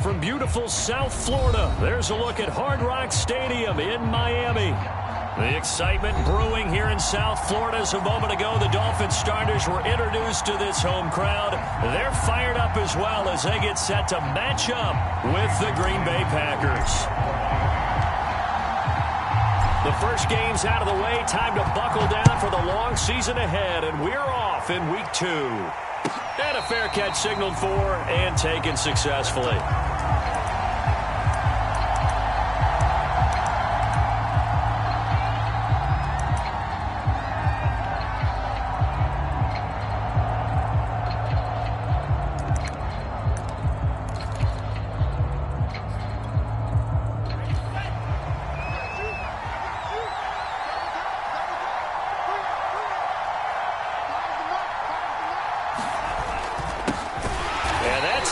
from beautiful South Florida. There's a look at Hard Rock Stadium in Miami. The excitement brewing here in South Florida. As a moment ago, the Dolphins starters were introduced to this home crowd. They're fired up as well as they get set to match up with the Green Bay Packers. The first game's out of the way. Time to buckle down for the long season ahead, and we're off in week 2. And a fair catch signaled for and taken successfully.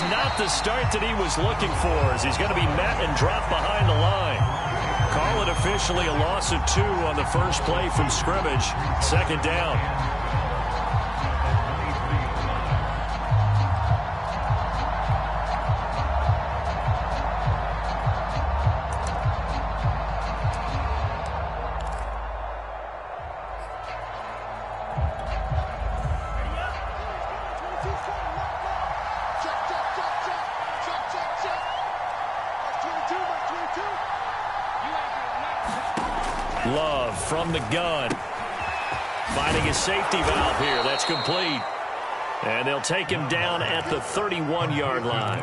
Not the start that he was looking for, as he's going to be met and dropped behind the line. Call it officially a loss of 2 on the first play from scrimmage. Second down. Love from the gun. Finding his safety valve here. That's complete. And they'll take him down at the 31-yard line.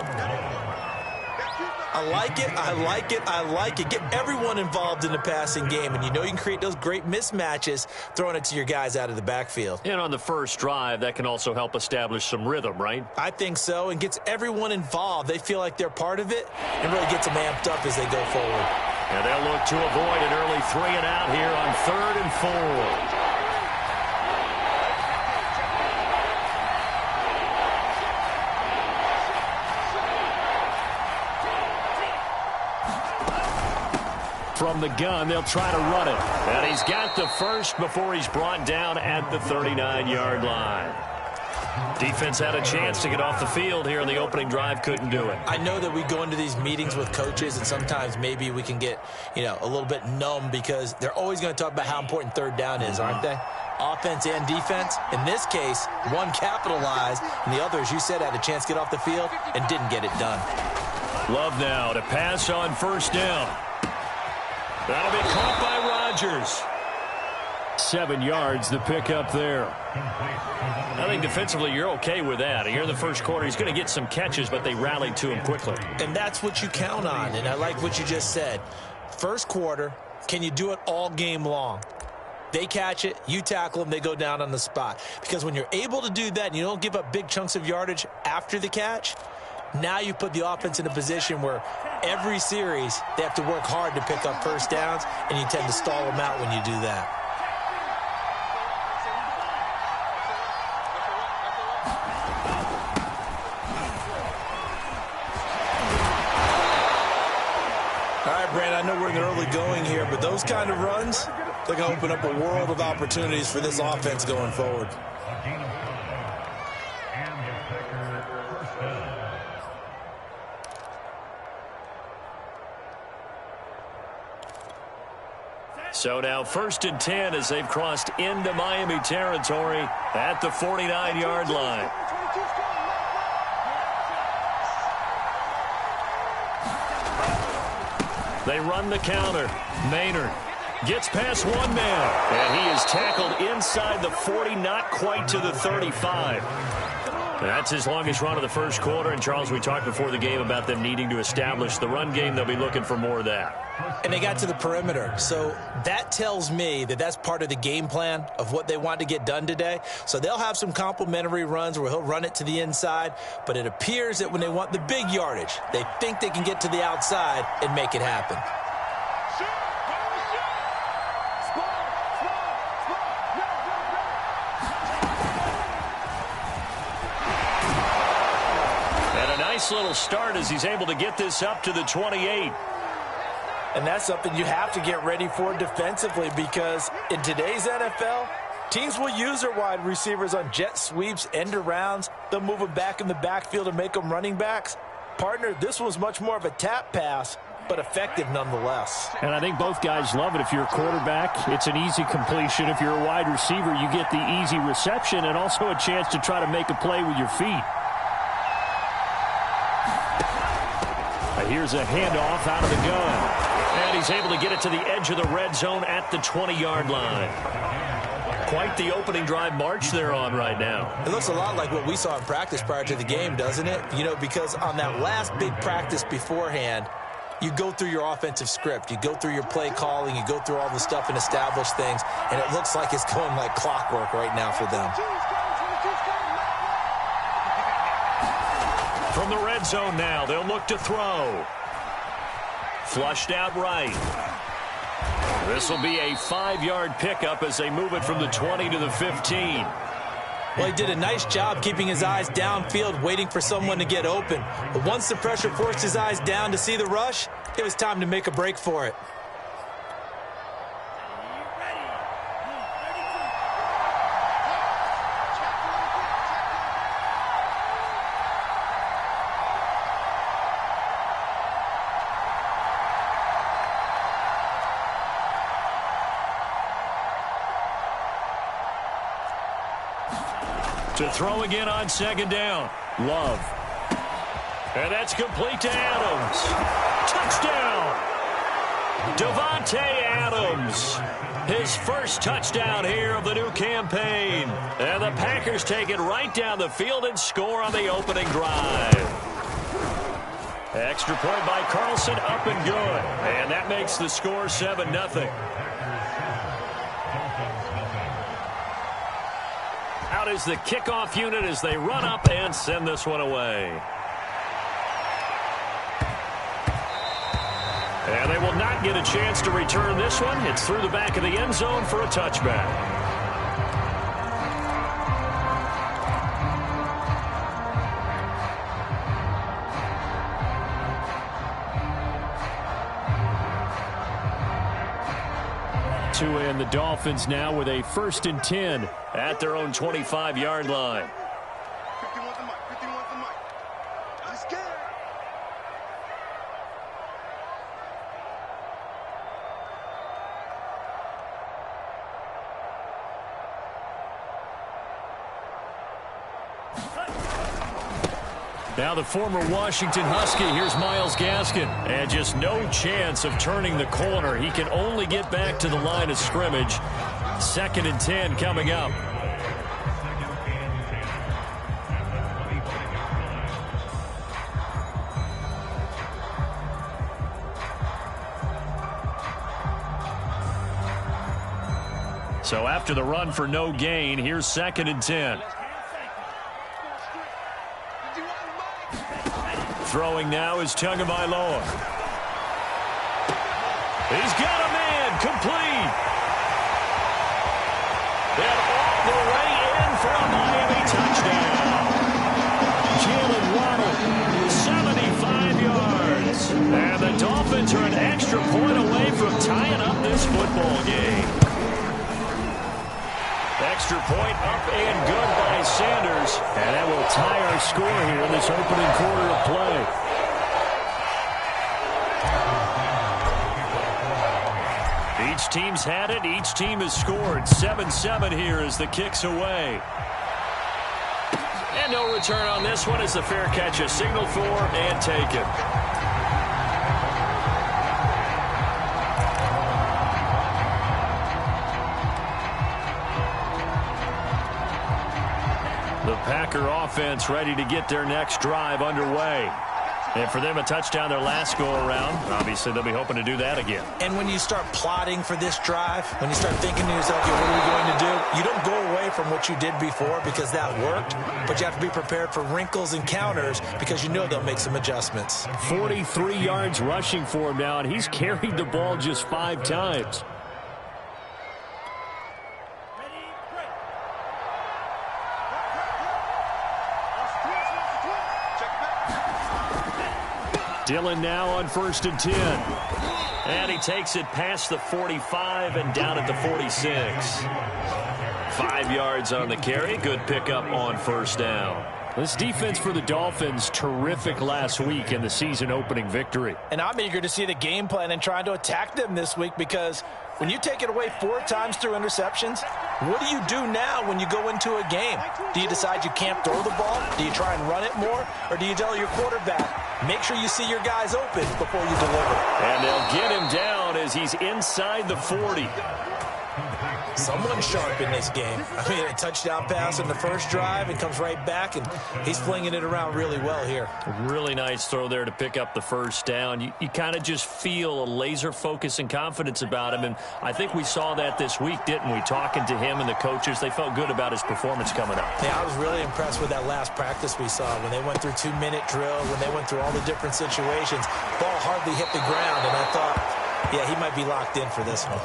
I like it. I like it. I like it. Get everyone involved in the passing game. And you know you can create those great mismatches throwing it to your guys out of the backfield. And on the first drive, that can also help establish some rhythm, right? I think so. And gets everyone involved. They feel like they're part of it and really gets them amped up as they go forward. And they'll look to avoid an early 3-and-out here on 3rd and 4. From the gun, they'll try to run it. And he's got the first before he's brought down at the 39-yard line. Defense had a chance to get off the field here in the opening drive, couldn't do it. I know that we go into these meetings with coaches, and sometimes maybe we can get, a little bit numb because they're always going to talk about how important 3rd down is, aren't they? Offense and defense. In this case, one capitalized, and the other, as you said, had a chance to get off the field and didn't get it done. Love now to pass on 1st down. That'll be caught by Rodgers. 7 yards, the pickup there. I think defensively you're okay with that. Here in the first quarter, he's going to get some catches, but they rallied to him quickly. And that's what you count on, and I like what you just said. First quarter, can you do it all game long? They catch it, you tackle them, they go down on the spot. Because when you're able to do that and you don't give up big chunks of yardage after the catch, now you put the offense in a position where every series they have to work hard to pick up 1st downs, and you tend to stall them out when you do that. All right, Brandon, I know we're in the early going here, but those kind of runs, they're going to open up a world of opportunities for this offense going forward. So now 1st and 10 as they've crossed into Miami territory at the 49-yard line. They run the counter. Maynard gets past one man, and he is tackled inside the 40, not quite to the 35. That's his longest run of the first quarter. And, Charles, we talked before the game about them needing to establish the run game. They'll be looking for more of that. And they got to the perimeter. So that tells me that that's part of the game plan of what they want to get done today. So they'll have some complementary runs where he'll run it to the inside. But it appears that when they want the big yardage, they think they can get to the outside and make it happen. Nice little start as he's able to get this up to the 28. And that's something you have to get ready for defensively, because in today's NFL, teams will use their wide receivers on jet sweeps, end arounds. They'll move them back in the backfield and make them running backs. Partner, this was much more of a tap pass, but effective nonetheless. And I think both guys love it. If you're a quarterback, it's an easy completion. If you're a wide receiver, you get the easy reception and also a chance to try to make a play with your feet. Here's a handoff out of the gun. And he's able to get it to the edge of the red zone at the 20-yard line. Quite the opening drive march they're on right now. It looks a lot like what we saw in practice prior to the game, doesn't it? You know, because on that last big practice beforehand, you go through your offensive script. You go through your play calling. You go through all the stuff and establish things. And it looks like it's going like clockwork right now for them. From the red zone now, they'll look to throw. Flushed out right. This will be a 5-yard pickup as they move it from the 20 to the 15. Well, he did a nice job keeping his eyes downfield, waiting for someone to get open. But once the pressure forced his eyes down to see the rush, it was time to make a break for it. To throw again on second down. Love. And that's complete to Adams. Touchdown. Davante Adams. His first touchdown here of the new campaign. And the Packers take it right down the field and score on the opening drive. Extra point by Carlson, up and good. And that makes the score 7-0. Out is the kickoff unit as they run up and send this one away. And they will not get a chance to return this one. It's through the back of the end zone for a touchback. And the Dolphins now with a 1st and 10 at their own 25-yard line. Now the former Washington Husky, here's Myles Gaskin. And just no chance of turning the corner. He can only get back to the line of scrimmage. 2nd and 10 coming up. So after the run for no gain, here's 2nd and 10. Throwing now is Tagovailoa. He's got a man, complete. And all the way in for a Miami touchdown. Jalen Waddle, 75 yards. And the Dolphins are an extra point away from tying up this football game. Extra point up and good by Sanders. And that will tie our score here in this opening quarter of play. Each team's had it. Each team has scored. 7-7 here as the kick's away. And no return on this one as the fair catch is signaled for and taken. The Packer offense ready to get their next drive underway. And for them, a touchdown their last go-around. Obviously, they'll be hoping to do that again. And when you start plotting for this drive, when you start thinking to yourself, okay, what are we going to do? You don't go away from what you did before because that worked, but you have to be prepared for wrinkles and counters because you know they'll make some adjustments. 43 yards rushing for him now, and he's carried the ball just 5 times. Dillon now on 1st and 10. And he takes it past the 45 and down at the 46. 5 yards on the carry. Good pickup on 1st down. This defense for the Dolphins, terrific last week in the season opening victory. And I'm eager to see the game plan and trying to attack them this week, because when you take it away 4 times through interceptions, what do you do now when you go into a game? Do you decide you can't throw the ball? Do you try and run it more? Or do you tell your quarterback, make sure you see your guys open before you deliver? And they'll get him down as he's inside the 40. Someone sharp in this game. I mean, a touchdown pass in the first drive, and comes right back, and he's flinging it around really well here. Really nice throw there to pick up the first down. You kind of just feel a laser focus and confidence about him, and I think we saw that this week, didn't we? Talking to him and the coaches, they felt good about his performance coming up. Yeah, I was really impressed with that last practice we saw when they went through 2-minute drill, when they went through all the different situations. Ball hardly hit the ground, and I thought, yeah, he might be locked in for this one.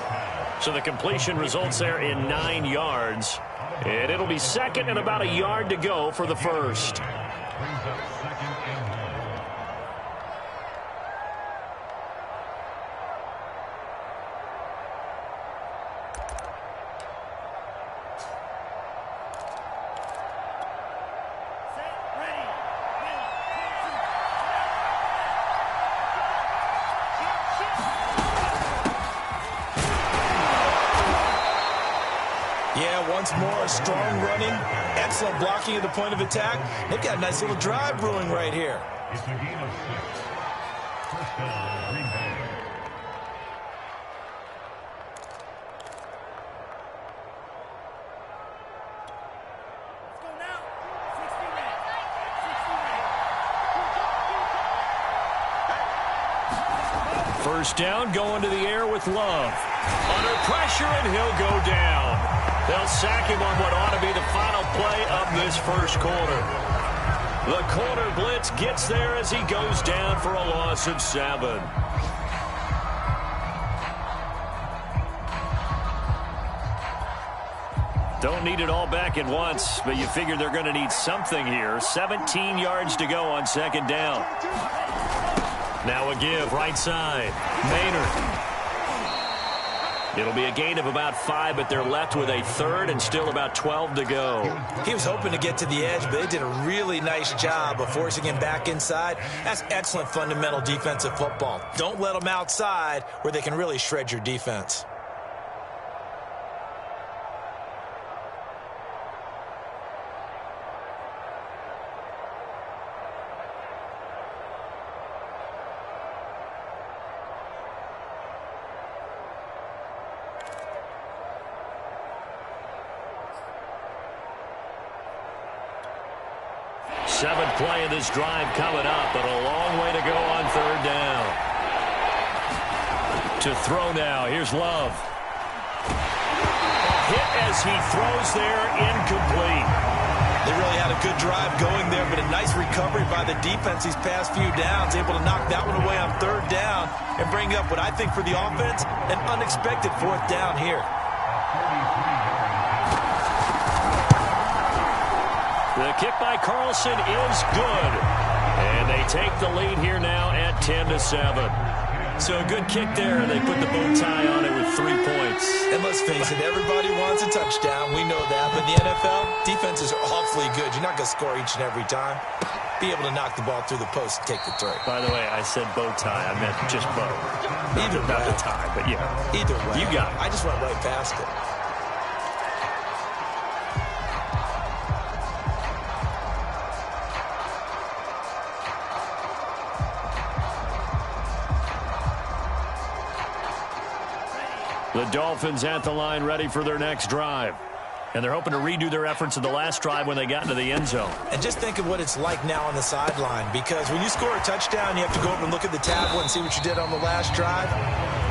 So the completion results there in 9 yards. And it'll be second and about a yard to go for the first. Once more, strong running, excellent blocking at the point of attack. They've got a nice little drive brewing right here. First down, going to the air with Love. Under pressure, and he'll go down. They'll sack him on what ought to be the final play of this first quarter. The corner blitz gets there as he goes down for a loss of 7. Don't need it all back at once, but you figure they're going to need something here. 17 yards to go on second down. Now a give, right side. Maynard. It'll be a gain of about 5, but they're left with a third and still about 12 to go. He was hoping to get to the edge, but they did a really nice job of forcing him back inside. That's excellent fundamental defensive football. Don't let them outside where they can really shred your defense. Seventh play of this drive coming up, but a long way to go on third down. To throw now, here's Love. Hit as he throws there, incomplete. They really had a good drive going there, but a nice recovery by the defense these past few downs, able to knock that one away on third down and bring up what I think for the offense, an unexpected fourth down here. The kick by Carlson is good. And they take the lead here now at 10-7. So a good kick there. They put the bow tie on it with 3 points. And let's face it, everybody wants a touchdown. We know that. But in the NFL, defenses are awfully good. You're not going to score each and every time. Be able to knock the ball through the post and take the 3. By the way, I said bow tie. I meant just bow. Either Not way. the tie, but yeah. Either way. You got it. I just went right past it. The Dolphins at the line ready for their next drive. And they're hoping to redo their efforts in the last drive when they got into the end zone. And just think of what it's like now on the sideline, because when you score a touchdown, you have to go over and look at the tablet and see what you did on the last drive.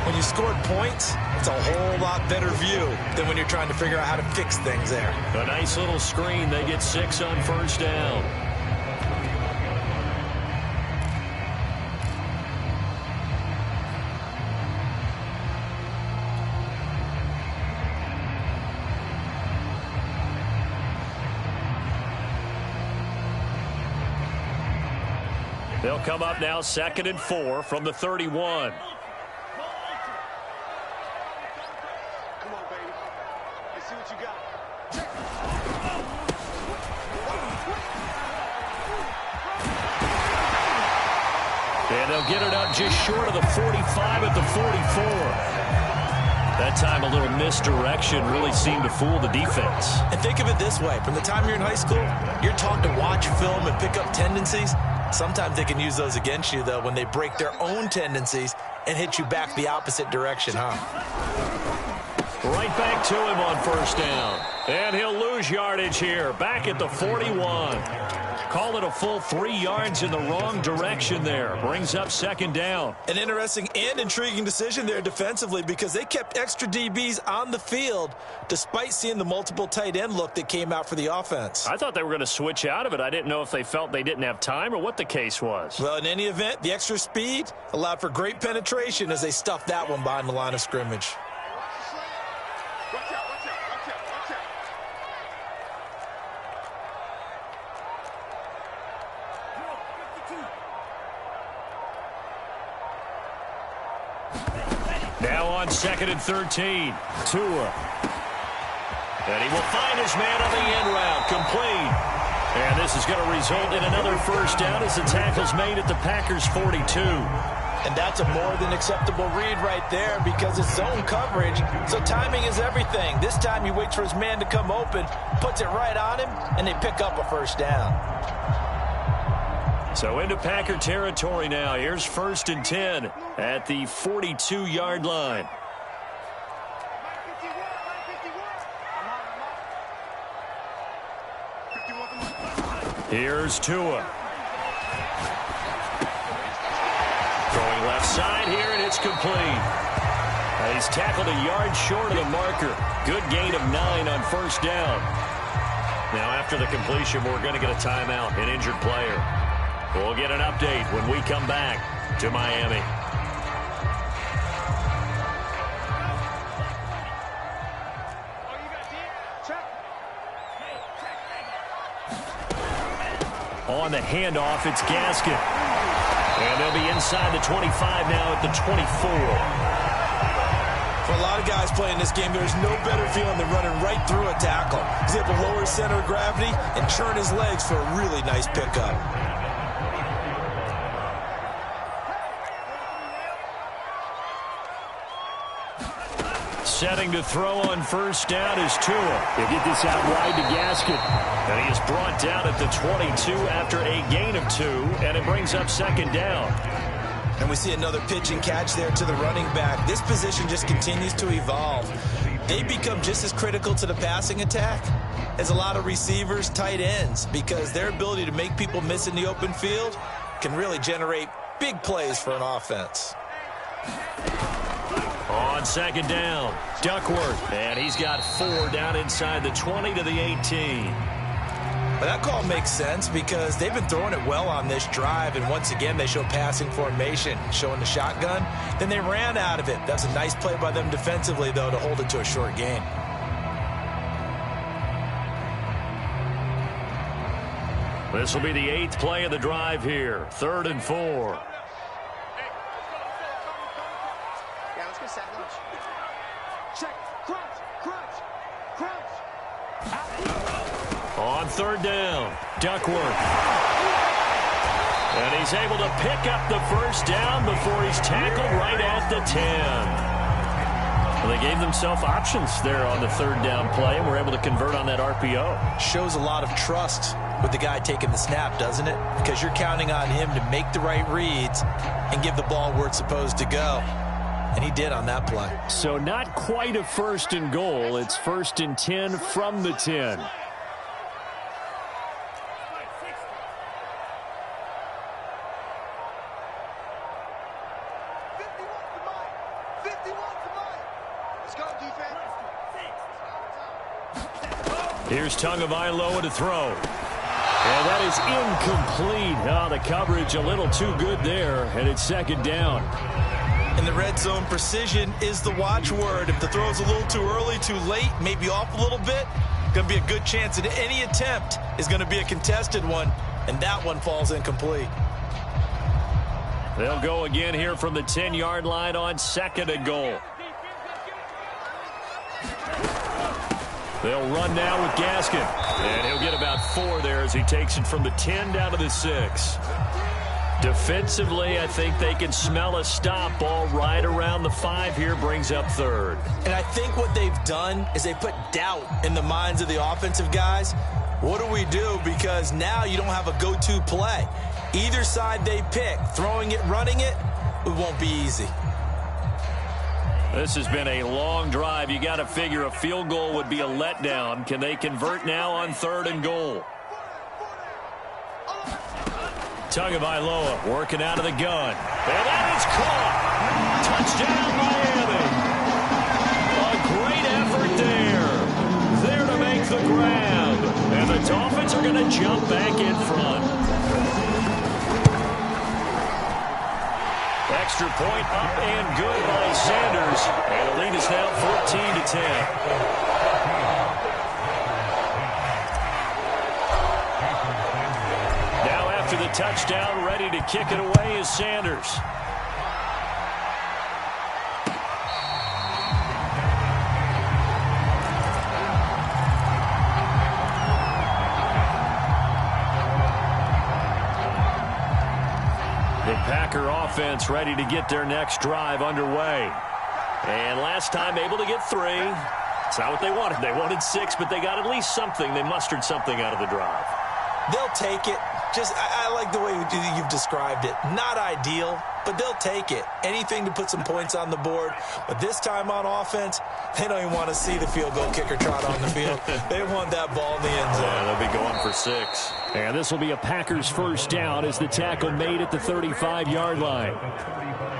When you scored points, it's a whole lot better view than when you're trying to figure out how to fix things there. A nice little screen. They get 6 on first down. They'll come up now 2nd and 4 from the 31. Come on, baby. Let's see what you got. And they'll get it up just short of the 45 at the 44. That time a little misdirection really seemed to fool the defense. And think of it this way. From the time you're in high school, you're taught to watch film and pick up tendencies. Sometimes they can use those against you, though, when they break their own tendencies and hit you back the opposite direction, huh? Right back to him on first down. And he'll lose yardage here, back at the 41. Call it a full 3 yards in the wrong direction there. Brings up second down. An interesting and intriguing decision there defensively because they kept extra DBs on the field despite seeing the multiple tight end look that came out for the offense. I thought they were going to switch out of it. I didn't know if they felt they didn't have time or what the case was. Well, in any event, the extra speed allowed for great penetration as they stuffed that one behind the line of scrimmage. Now on 2nd and 13, Tua. And he will find his man on the end route, complete. And this is going to result in another first down as the tackle's made at the Packers' 42. And that's a more than acceptable read right there because it's zone coverage, so timing is everything. This time he waits for his man to come open, puts it right on him, and they pick up a first down. So into Packer territory now. Here's 1st and 10 at the 42-yard line. Here's Tua. Throwing left side here, and it's complete. And he's tackled a yard short of the marker. Good gain of 9 on first down. Now after the completion, we're going to get a timeout, an injured player. We'll get an update when we come back to Miami. On the handoff, it's Gaskin. And they'll be inside the 25 now at the 24. For a lot of guys playing this game, there's no better feeling than running right through a tackle. He's able to lower his center of gravity and churn his legs for a really nice pickup. Setting to throw on first down is Tua. He'll get this out wide to Gaskin. And he is brought down at the 22 after a gain of 2, and it brings up second down. And we see another pitch and catch there to the running back. This position just continues to evolve. They become just as critical to the passing attack as a lot of receivers, tight ends, because their ability to make people miss in the open field can really generate big plays for an offense. On second down, Duckworth, and he's got 4 down inside the 20 to the 18. But that call makes sense because they've been throwing it well on this drive, and once again they show passing formation, showing the shotgun. Then they ran out of it. That's a nice play by them defensively, though, to hold it to a short gain. This will be the 8th play of the drive here, 3rd and 4. On 3rd down, Duckworth. And he's able to pick up the first down before he's tackled right at the 10. Well, they gave themselves options there on the 3rd down play and were able to convert on that RPO. Shows a lot of trust with the guy taking the snap, doesn't it? Because you're counting on him to make the right reads and give the ball where it's supposed to go. And he did on that play. So not quite a 1st and goal. It's 1st and 10 from the 10. Here's Tagovailoa to throw. And that is incomplete. Oh, the coverage a little too good there, and it's 2nd down. In the red zone, precision is the watchword. If the throw's a little too early, too late, maybe off a little bit, going to be a good chance that any attempt is going to be a contested one, and that one falls incomplete. They'll go again here from the 10-yard line on 2nd and goal. They'll run now with Gaskin. And he'll get about 4 there as he takes it from the 10 down to the 6. Defensively, I think they can smell a stop. Ball right around the 5 here, brings up third. And I think what they've done is they put doubt in the minds of the offensive guys. What do we do? Because now you don't have a go-to play. Either side they pick, throwing it, running it, it won't be easy. This has been a long drive. You got to figure a field goal would be a letdown. Can they convert now on 3rd and goal? Tagovailoa working out of the gun. And that is caught. Touchdown, Miami. A great effort there. There to make the grab. And the Dolphins are going to jump back in front. Extra point up and good by Sanders. And the lead is now 14-10. The touchdown, ready to kick it away is Sanders. The Packer offense ready to get their next drive underway. And last time able to get 3. It's not what they wanted. They wanted 6, but they got at least something. They mustered something out of the drive. They'll take it. I like the way you've described it. Not ideal, but they'll take it. Anything to put some points on the board. But this time on offense, they don't even want to see the field goal kicker trot on the field. They want that ball in the end zone. Yeah, they'll be going for 6. And this will be a Packers first down as the tackle made at the 35-yard line.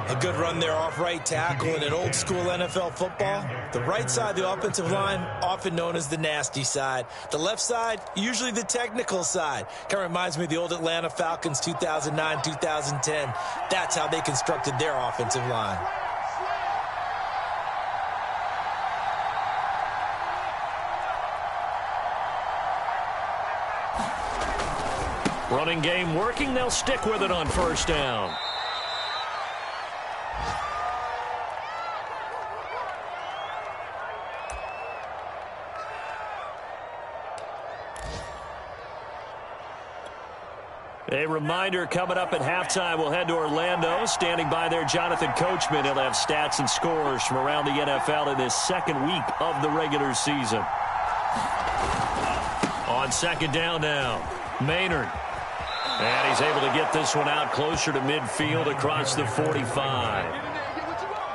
A good run there off right tackle in an old-school NFL football. The right side of the offensive line, often known as the nasty side. The left side, usually the technical side. Kind of reminds me of the old Atlanta Falcons 2009, 2010. That's how they constructed their offensive line. Running game working. They'll stick with it on first down. A reminder, coming up at halftime, we'll head to Orlando. Standing by there, Jonathan Coachman. He'll have stats and scores from around the NFL in this second week of the regular season. On second down now, Maynard. And he's able to get this one out closer to midfield across the 45.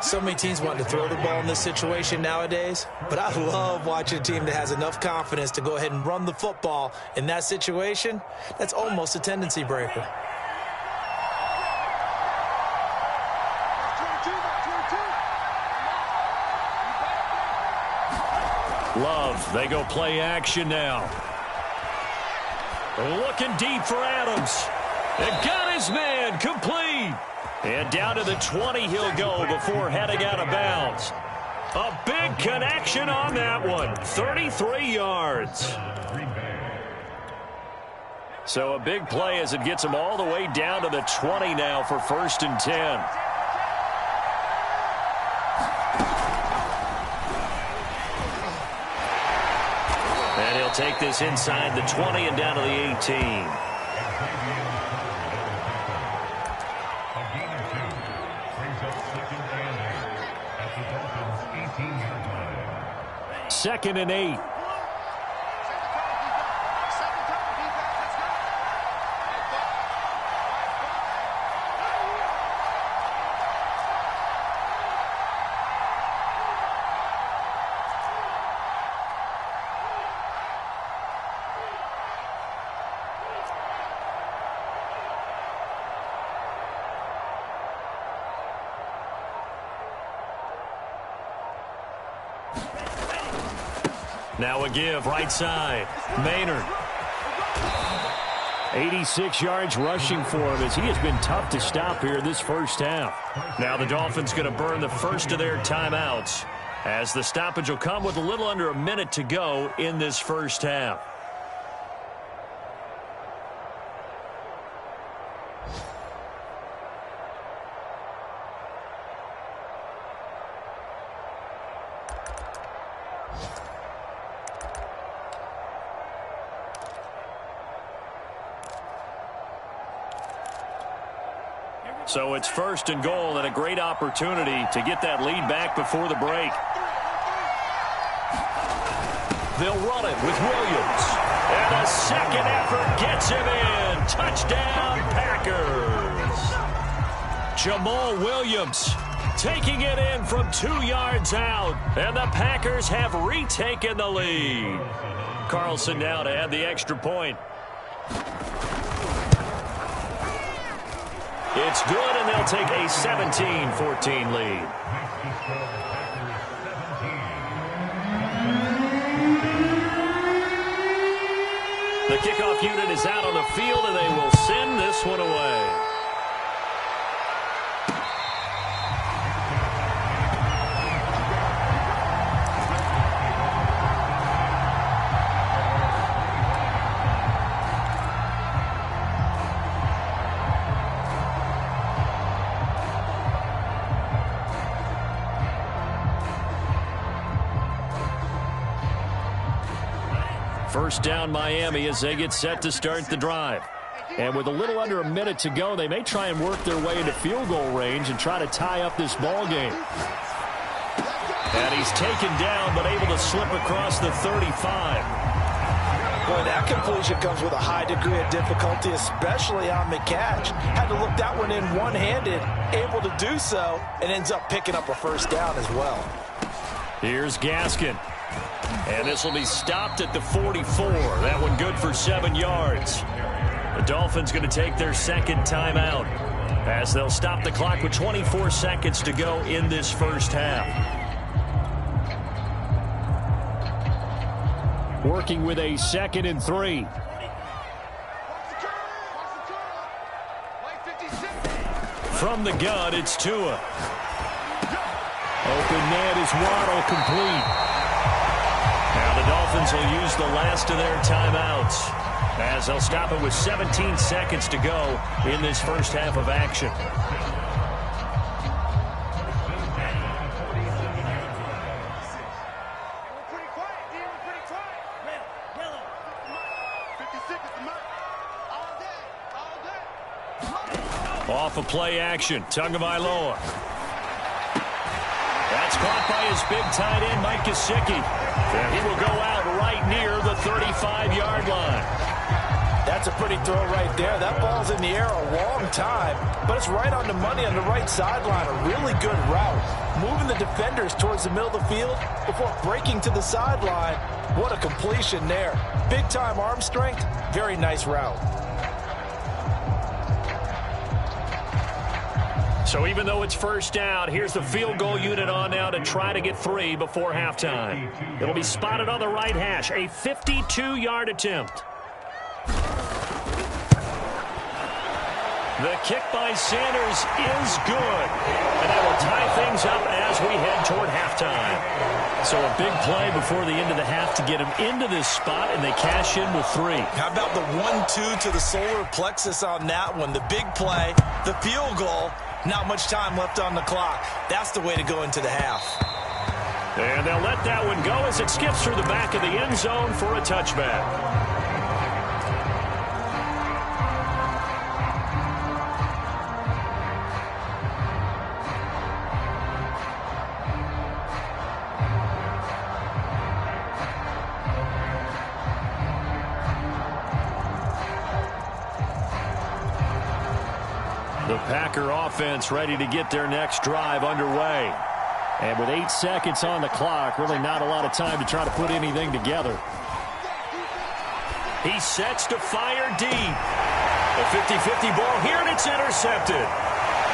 So many teams want to throw the ball in this situation nowadays, but I love watching a team that has enough confidence to go ahead and run the football in that situation. That's almost a tendency breaker. Love, they go play action now. Looking deep for Adams. And got his man, complete. And down to the 20 he'll go before heading out of bounds. A big connection on that one. 33 yards. So a big play as it gets him all the way down to the 20 now for 1st and 10. And he'll take this inside the 20 and down to the 18. Second and 8. Now a give, right side. Maynard. 86 yards rushing for him as he has been tough to stop here this first half. Now the Dolphins going to burn the first of their timeouts as the stoppage will come with a little under a minute to go in this first half. So it's 1st and goal and a great opportunity to get that lead back before the break. They'll run it with Williams. And a second effort gets him in. Touchdown, Packers. Jamal Williams taking it in from 2 yards out. And the Packers have retaken the lead. Carlson now to add the extra point. It's good, and they'll take a 17-14 lead. The kickoff unit is out on the field, and they will send this one away. First down, Miami, as they get set to start the drive. And with a little under a minute to go, they may try and work their way into field goal range and try to tie up this ball game. And he's taken down, but able to slip across the 35. Boy, that completion comes with a high degree of difficulty, especially on the catch. Had to look that one in one-handed, able to do so, and ends up picking up a first down as well. Here's Gaskin. And this will be stopped at the 44. That one good for 7 yards. The Dolphins going to take their second timeout as they'll stop the clock with 24 seconds to go in this first half. Working with a 2nd and 3. From the gun, it's Tua. Open net is Waddle, complete. Now the Dolphins will use the last of their timeouts as they'll stop it with 17 seconds to go in this first half of action. Off of play action, Tagovailoa. That's caught by his big tight end, Mike Gesicki. And he will go out right near the 35-yard line. That's a pretty throw right there. That ball's in the air a long time, but it's right on the money on the right sideline. A really good route. Moving the defenders towards the middle of the field before breaking to the sideline. What a completion there. Big-time arm strength. Very nice route. So even though it's first down, here's the field goal unit on now to try to get 3 before halftime. It'll be spotted on the right hash, a 52-yard attempt. The kick by Sanders is good, and that will tie things up as we head toward halftime. So a big play before the end of the half to get him into this spot, and they cash in with 3. How about the 1-2 to the solar plexus on that one? The big play, the field goal. Not much time left on the clock. That's the way to go into the half. And they'll let that one go as it skips through the back of the end zone for a touchback. The Packer offense ready to get their next drive underway. And with 8 seconds on the clock, really not a lot of time to try to put anything together. He sets to fire deep. A 50-50 ball here, and it's intercepted.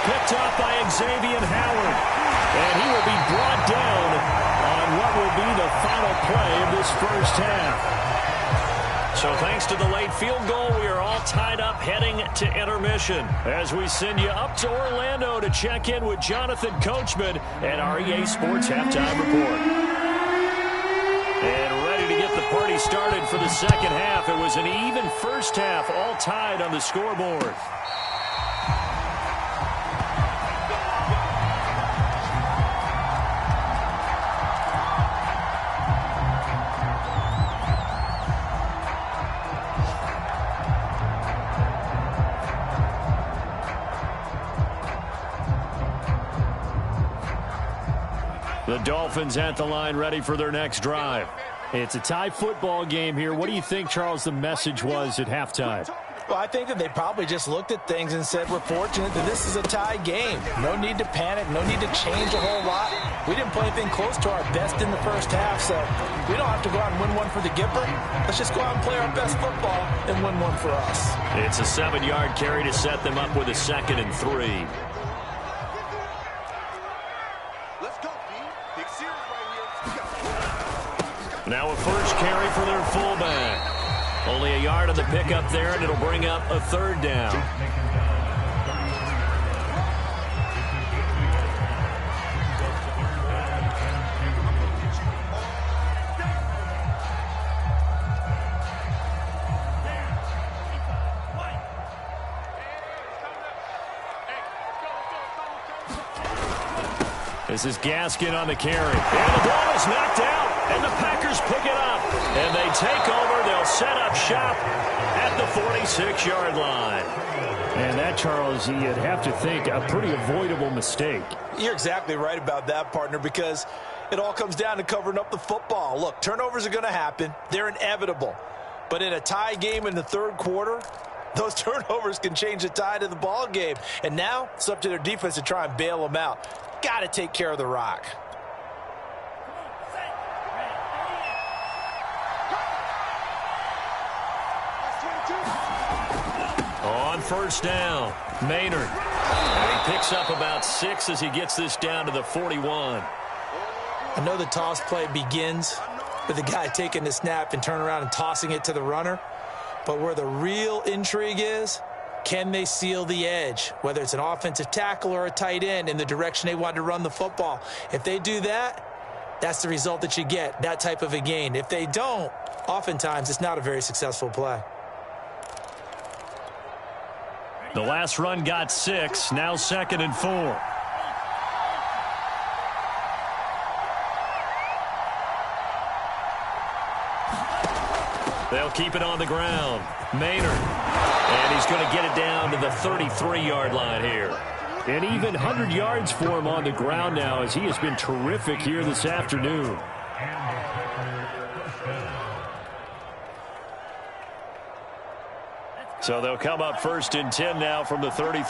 Picked off by Xavier Howard. And he will be brought down on what will be the final play of this first half. So thanks to the late field goal, we are all tied up heading to intermission as we send you up to Orlando to check in with Jonathan Coachman and our EA Sports Halftime Report. And ready to get the party started for the second half. It was an even first half, all tied on the scoreboard. The Dolphins at the line ready for their next drive. It's a tie football game here. What do you think, Charles, the message was at halftime? Well, I think that they probably just looked at things and said, we're fortunate that this is a tie game. No need to panic. No need to change a whole lot. We didn't play anything close to our best in the first half, so we don't have to go out and win one for the Gipper. Let's just go out and play our best football and win one for us. It's a 7-yard carry to set them up with a 2nd and 3. Let's go, D. Big series right here. Now a first carry for their fullback. Only a yard on the pickup there, and it'll bring up a 3rd down. This is Gaskin on the carry. And the ball is knocked out, and the Packers pick it up. And they take over. They'll set up shop at the 46-yard line. And that, Charles, you'd have to think a pretty avoidable mistake. You're exactly right about that, partner, because it all comes down to covering up the football. Look, turnovers are going to happen. They're inevitable. But in a tie game in the 3rd quarter, those turnovers can change the tide of the ball game. And now it's up to their defense to try and bail them out. Got to take care of the rock. On first down, Maynard. And he picks up about 6 as he gets this down to the 41. I know the toss play begins with the guy taking the snap and turning around and tossing it to the runner. But where the real intrigue is, can they seal the edge, whether it's an offensive tackle or a tight end, in the direction they want to run the football? If they do that, that's the result that you get, that type of a gain. If they don't, oftentimes it's not a very successful play. The last run got 6, now 2nd and 4. They'll keep it on the ground. Maynard. And he's going to get it down to the 33-yard line here. And even 100 yards for him on the ground now, as he has been terrific here this afternoon. So they'll come up 1st and 10 now from the 33.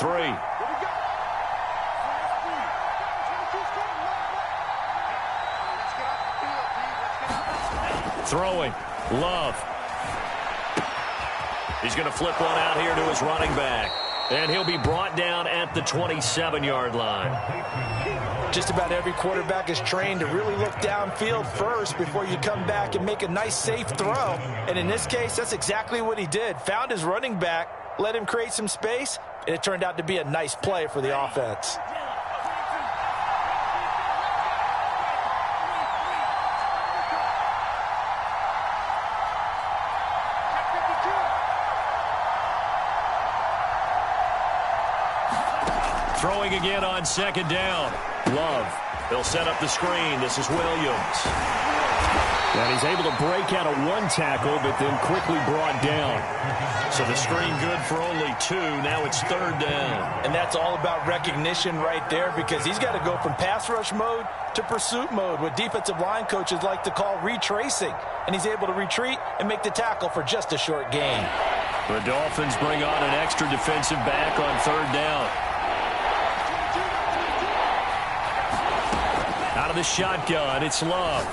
Throwing. Love. He's going to flip one out here to his running back. And he'll be brought down at the 27-yard line. Just about every quarterback is trained to really look downfield first before you come back and make a nice, safe throw. And in this case, that's exactly what he did. Found his running back, let him create some space, and it turned out to be a nice play for the offense. Throwing again on 2nd down. Love. They'll set up the screen. This is Williams. And he's able to break out of 1 tackle, but then quickly brought down. So the screen good for only 2. Now it's 3rd down. And that's all about recognition right there, because he's got to go from pass rush mode to pursuit mode, what defensive line coaches like to call retracing. And he's able to retreat and make the tackle for just a short gain. The Dolphins bring on an extra defensive back on 3rd down. Out of the shotgun, it's Love.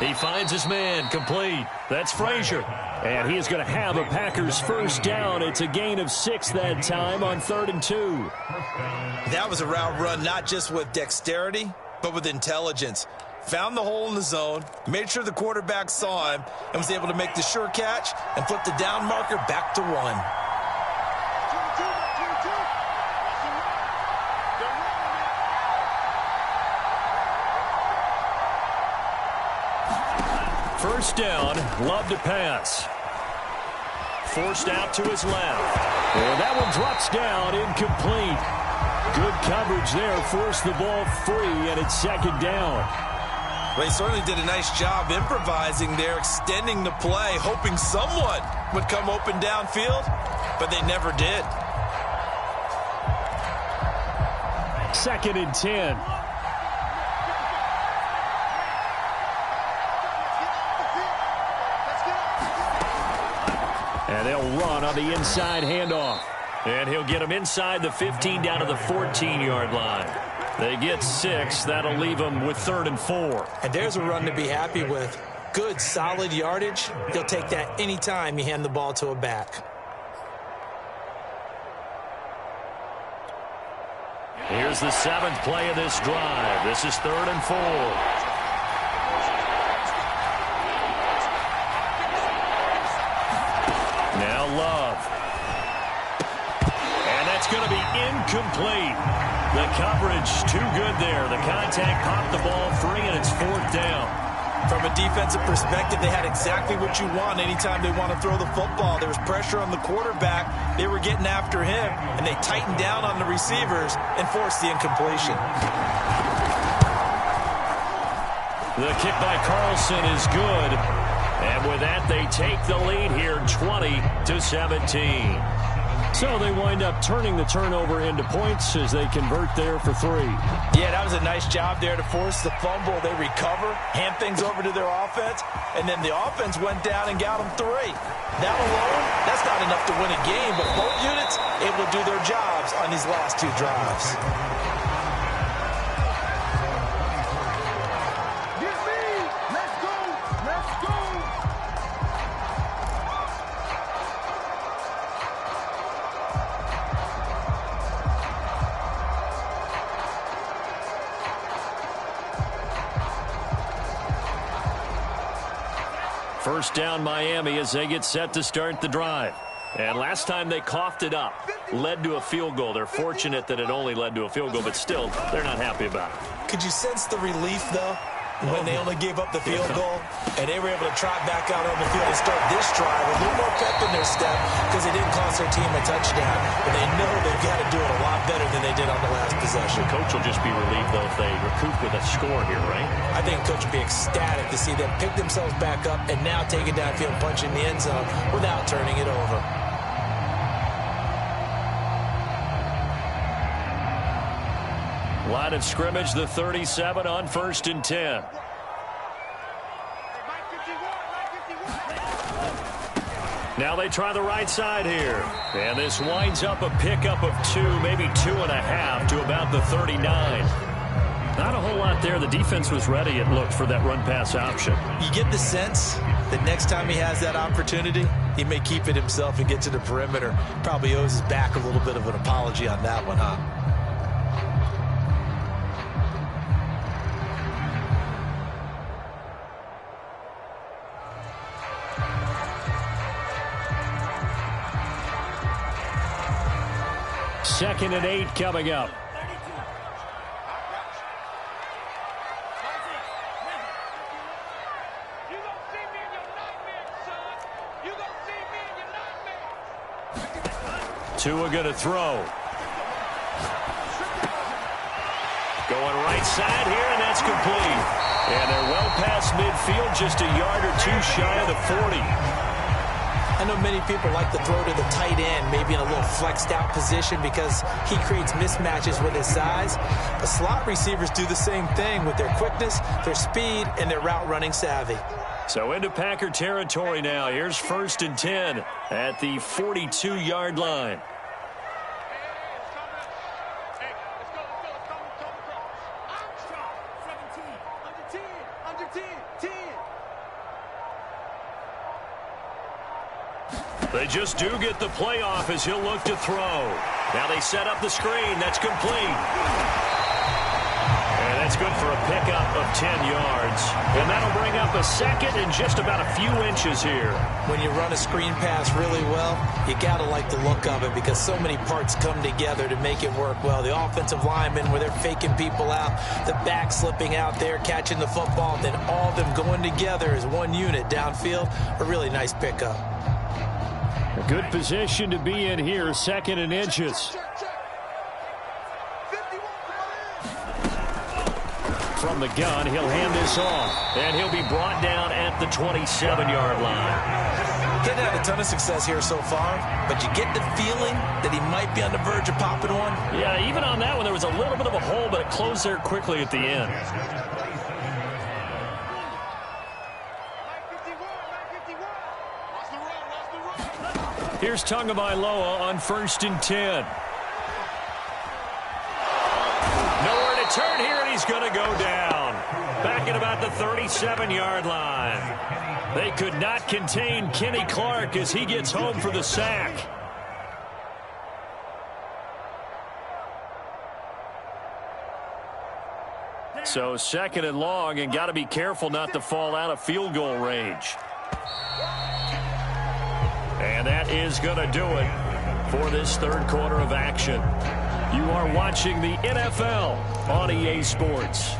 He finds his man, complete. That's Frazier. And he is going to have a Packers first down. It's a gain of 6 that time on 3rd and 2. That was a route run not just with dexterity, but with intelligence. Found the hole in the zone, made sure the quarterback saw him, and was able to make the sure catch and flip the down marker back to 1. First down, Love to pass. Forced out to his left. And that one drops down, incomplete. Good coverage there, forced the ball free, and it's 2nd down. Well, he certainly did a nice job improvising there, extending the play, hoping someone would come open downfield, but they never did. 2nd and 10. And they'll run on the inside handoff. And he'll get him inside the 15 down to the 14-yard line. They get 6. That'll leave them with 3rd and 4. And there's a run to be happy with. Good, solid yardage. He'll take that anytime you hand the ball to a back. Here's the 7th play of this drive. This is 3rd and 4. Now Love. And that's going to be incomplete. The coverage too good there. The contact popped the ball free, and it's 4th down. From a defensive perspective, they had exactly what you want anytime they want to throw the football. There was pressure on the quarterback. They were getting after him, and they tightened down on the receivers and forced the incompletion. The kick by Carlson is good. And with that, they take the lead here 20-17. So they wind up turning the turnover into points as they convert there for 3. Yeah, that was a nice job there to force the fumble. They recover, hand things over to their offense, and then the offense went down and got them 3. That alone, that's not enough to win a game, but both units able to do their jobs on these last 2 drives. First down Miami as they get set to start the drive. And last time they coughed it up, led to a field goal. They're fortunate that it only led to a field goal, but still, they're not happy about it. Could you sense the relief, though, when they only gave up the field goal and they were able to trot back out on the field and start this drive with a little more pep in their step because it didn't cost their team a touchdown. But they know they've got to do it a lot better than they did on the last possession. The coach will just be relieved, though, if they recoup with a score here, right? I think coach will be ecstatic to see them pick themselves back up and now take it downfield, punch in the end zone without turning it over. Line of scrimmage, the 37 on 1st and 10. Now they try the right side here. And this winds up a pickup of 2, maybe 2.5 to about the 39. Not a whole lot there. The defense was ready, it looked, for that run-pass option. You get the sense that next time he has that opportunity, he may keep it himself and get to the perimeter. Probably owes his back a little bit of an apology on that one, huh? Second and 8 coming up. Tua going to throw. Going right side here, and that's complete. And they're well past midfield, just a yard or 2 shy of the 40. I know many people like to throw to the tight end, maybe in a little flexed out position because he creates mismatches with his size. But slot receivers do the same thing with their quickness, their speed, and their route running savvy. So into Packer territory now. Here's 1st and 10 at the 42-yard line. They just do get the playoff as he'll look to throw. Now they set up the screen. That's complete. And that's good for a pickup of 10 yards. And that'll bring up a second and just about a few inches here. When you run a screen pass really well, you got to like the look of it because so many parts come together to make it work well. The offensive linemen, where they're faking people out, the back slipping out there, catching the football, and then all of them going together as one unit downfield. A really nice pickup. A good position to be in here, 2nd and inches. From the gun, he'll hand this off. And he'll be brought down at the 27-yard line. Didn't have a ton of success here so far, but you get the feeling that he might be on the verge of popping one. Yeah, even on that one, there was a little bit of a hole, but it closed there quickly at the end. Here's Tagovailoa on 1st and 10. Nowhere to turn here, and he's going to go down. Back at about the 37-yard line. They could not contain Kenny Clark as he gets home for the sack. So 2nd and long, and got to be careful not to fall out of field goal range. And that is going to do it for this 3rd quarter of action. You are watching the NFL on EA Sports.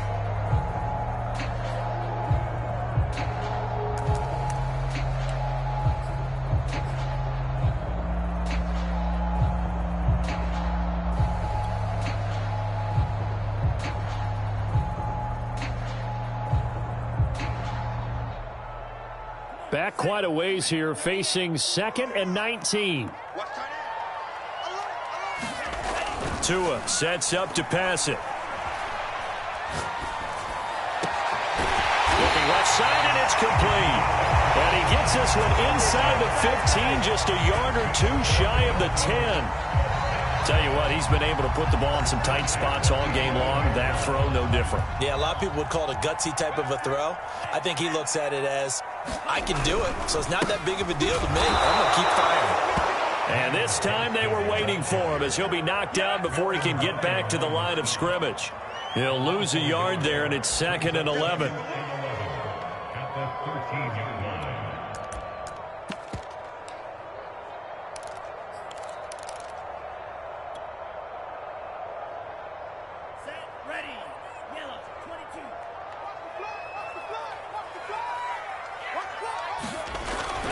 Back quite a ways here, facing 2nd and 19. Tua sets up to pass it. Looking left side, and it's complete. And he gets this one inside the 15, just a yard or two shy of the 10. Tell you what, he's been able to put the ball in some tight spots all game long. That throw, no different. Yeah, a lot of people would call it a gutsy type of a throw. I think he looks at it as, I can do it, so it's not that big of a deal to me. I'm going to keep firing. And this time they were waiting for him as he'll be knocked down before he can get back to the line of scrimmage. He'll lose a yard there, and it's 2nd and 11.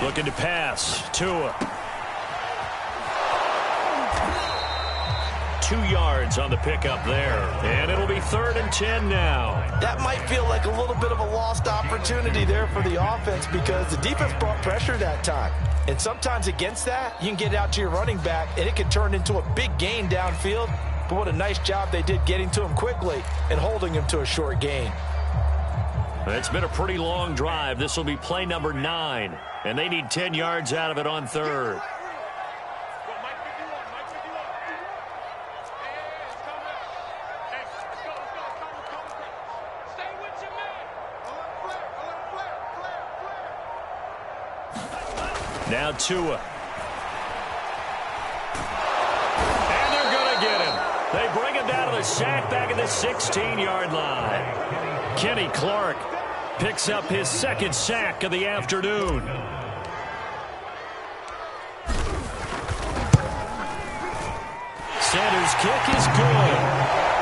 Looking to pass. Tua. 2 yards on the pickup there. And it'll be 3rd and 10 now. That might feel like a little bit of a lost opportunity there for the offense because the defense brought pressure that time. And sometimes against that, you can get out to your running back, and it can turn into a big gain downfield. But what a nice job they did getting to him quickly and holding him to a short gain. It's been a pretty long drive. This will be play number 9. And they need 10 yards out of it on 3rd. Now Tua. And they're going to get him. They bring him down to the sack back at the 16-yard line. Kenny Clark picks up his 2nd sack of the afternoon. Sanders' kick is good.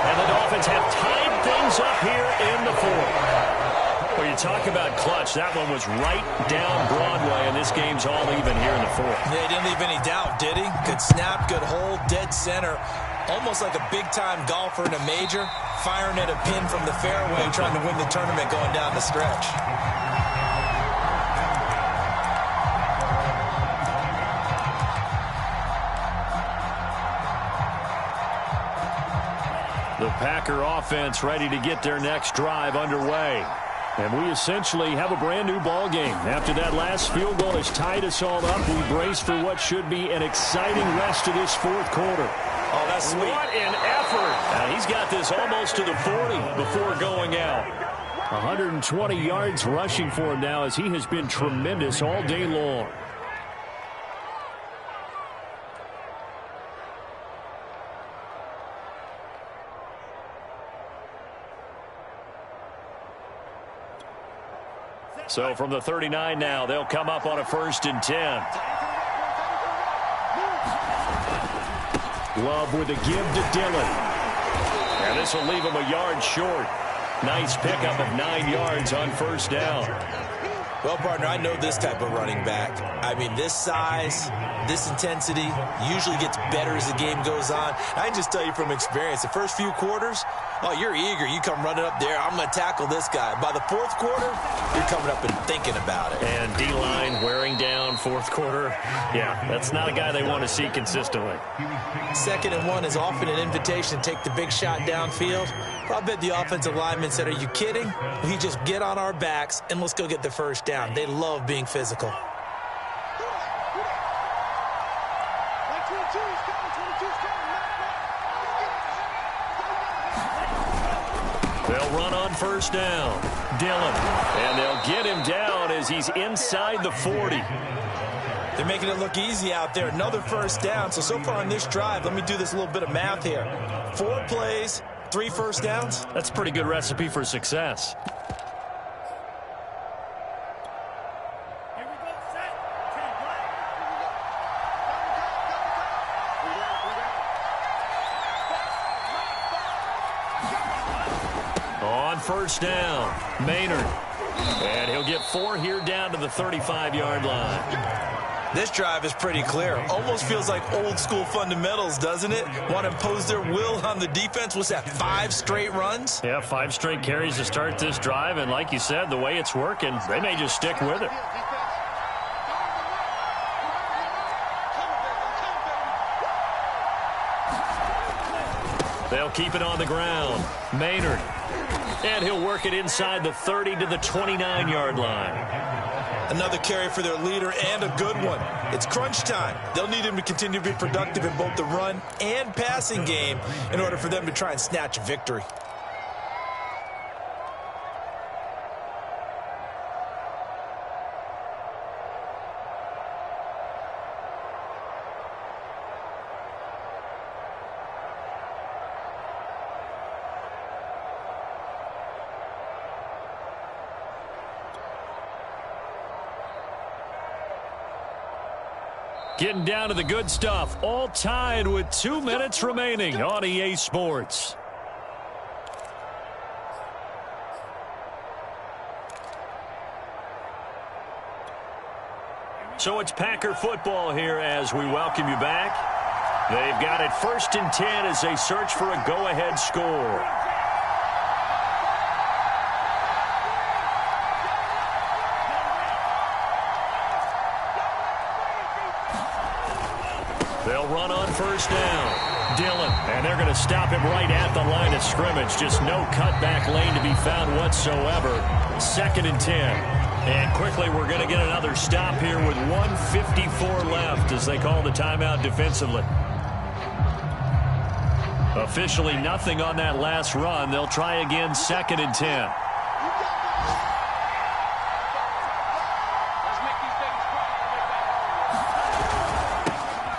And the Dolphins have tied things up here in the 4th. Well, you talk about clutch. That one was right down Broadway, and this game's all even here in the 4th. Yeah, he didn't leave any doubt, did he? Good snap, good hold, dead center. Almost like a big-time golfer in a major, firing at a pin from the fairway, trying to win the tournament going down the stretch. The Packer offense ready to get their next drive underway. And we essentially have a brand-new ball game. After that last field goal has tied us all up, we brace for what should be an exciting rest of this 4th quarter. Oh, that's sweet. What an effort. Now, he's got this almost to the 40 before going out. 120 yards rushing for him now as he has been tremendous all day long. So from the 39 now, they'll come up on a 1st and 10. Love with a give to Dillon. And this will leave him a yard short. Nice pickup of 9 yards on 1st down. Well, partner, I know this type of running back. I mean, this size, this intensity usually gets better as the game goes on. I can just tell you from experience, the first few quarters, oh, you're eager. You come running up there, I'm going to tackle this guy. By the 4th quarter, you're coming up and thinking about it. And D-line wearing down 4th quarter. Yeah, that's not a guy they want to see consistently. 2nd and 1 is often an invitation to take the big shot downfield. But I bet the offensive lineman said, are you kidding? We just get on our backs and let's go get the 1st down. They love being physical. They'll run on first down. Dillon. And they'll get him down as he's inside the 40. They're making it look easy out there. Another first down. So far on this drive, let me do this little bit of math here. 4 plays, 3 first downs. That's a pretty good recipe for success. On first down, Maynard. And he'll get 4 here down to the 35-yard line. This drive is pretty clear. Almost feels like old school fundamentals, doesn't it? Want to impose their will on the defense. What's that, 5 straight runs? Yeah, 5 straight carries to start this drive. And like you said, the way it's working, they may just stick with it. They'll keep it on the ground. Maynard. And he'll work it inside the 30 to the 29-yard line. Another carry for their leader, and a good one. It's crunch time. They'll need him to continue to be productive in both the run and passing game in order for them to try and snatch a victory. Getting down to the good stuff. All tied with 2 minutes remaining on EA Sports. So it's Packer football here as we welcome you back. They've got it 1st and 10 as they search for a go-ahead score. They'll run on first down. Dillon, and they're going to stop him right at the line of scrimmage. Just no cutback lane to be found whatsoever. 2nd and 10. And quickly, we're going to get another stop here with 1:54 left as they call the timeout defensively. Officially nothing on that last run. They'll try again 2nd and 10.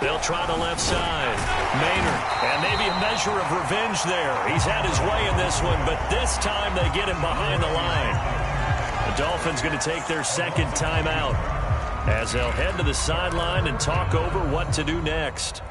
They'll try the left side. Maynard, and maybe a measure of revenge there. He's had his way in this one, but this time they get him behind the line. The Dolphins going to take their 2nd timeout as they'll head to the sideline and talk over what to do next.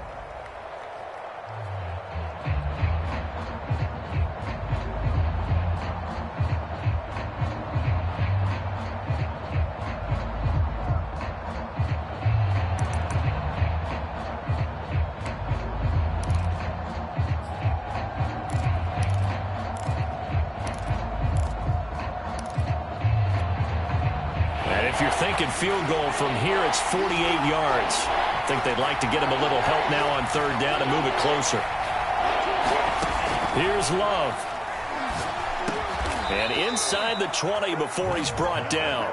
If you're thinking field goal from here, it's 48 yards. I think they'd like to get him a little help now on 3rd down and move it closer. Here's Love. And inside the 20 before he's brought down.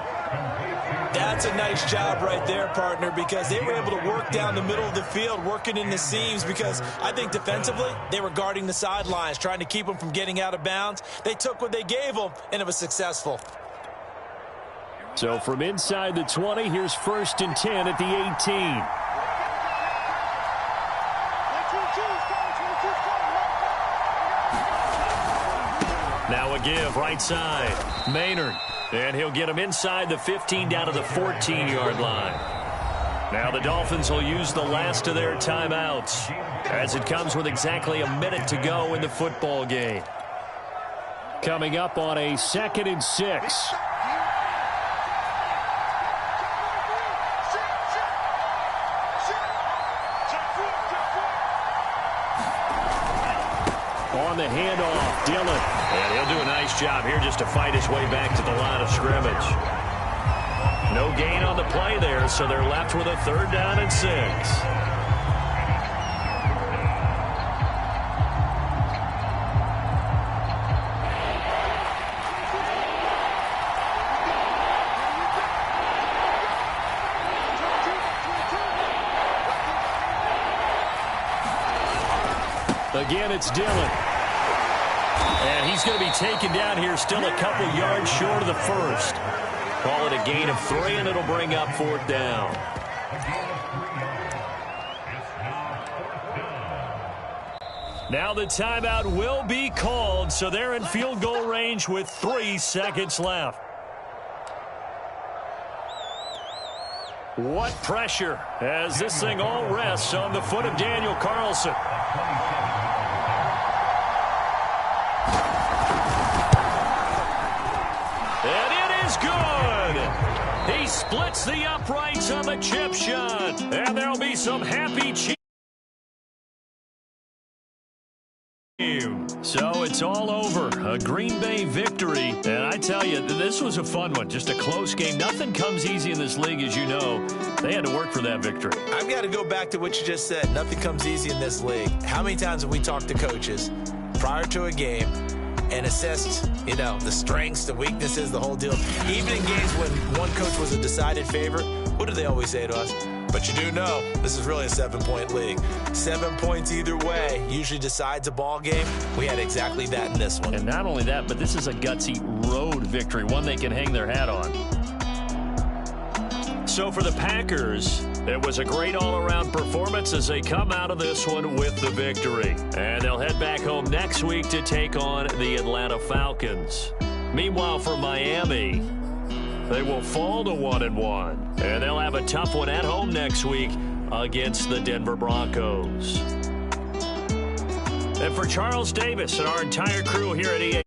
That's a nice job right there, partner, because they were able to work down the middle of the field, working in the seams, because I think defensively they were guarding the sidelines, trying to keep them from getting out of bounds. They took what they gave them, and it was successful. So from inside the 20, here's 1st and 10 at the 18. Now a give right side. Maynard. And he'll get him inside the 15 down to the 14-yard line. Now the Dolphins will use the last of their timeouts as it comes with exactly a minute to go in the football game. Coming up on a 2nd and 6. On the handoff, Dillon. And he'll do a nice job here just to fight his way back to the line of scrimmage. No gain on the play there, so they're left with a 3rd down and 6. Again, it's Dillon. And he He's going to be taken down here, still a couple yards short of the first. Call it a gain of 3, and it'll bring up 4th down. Now the timeout will be called, so they're in field goal range with 3 seconds left. What pressure as this thing all rests on the foot of Daniel Carlson. And it is good. He splits the uprights on the chip shot. And there'll be some happy cheers. So it's all over. A Green Bay victory. And I tell you, this was a fun one. Just a close game. Nothing comes easy in this league, as you know. They had to work for that victory. I've got to go back to what you just said. Nothing comes easy in this league. How many times have we talked to coaches prior to a game and assessed, you know, the strengths, the weaknesses, the whole deal? Even in games when one coach was a decided favorite, what do they always say to us? But you do know this is really a 7-point league. 7 points either way usually decides a ball game. We had exactly that in this one. And not only that, but this is a gutsy road victory, one they can hang their hat on. So for the Packers, it was a great all-around performance as they come out of this one with the victory. And they'll head back home next week to take on the Atlanta Falcons. Meanwhile, for Miami, they will fall to 1-1, and they'll have a tough one at home next week against the Denver Broncos. And for Charles Davis and our entire crew here at EA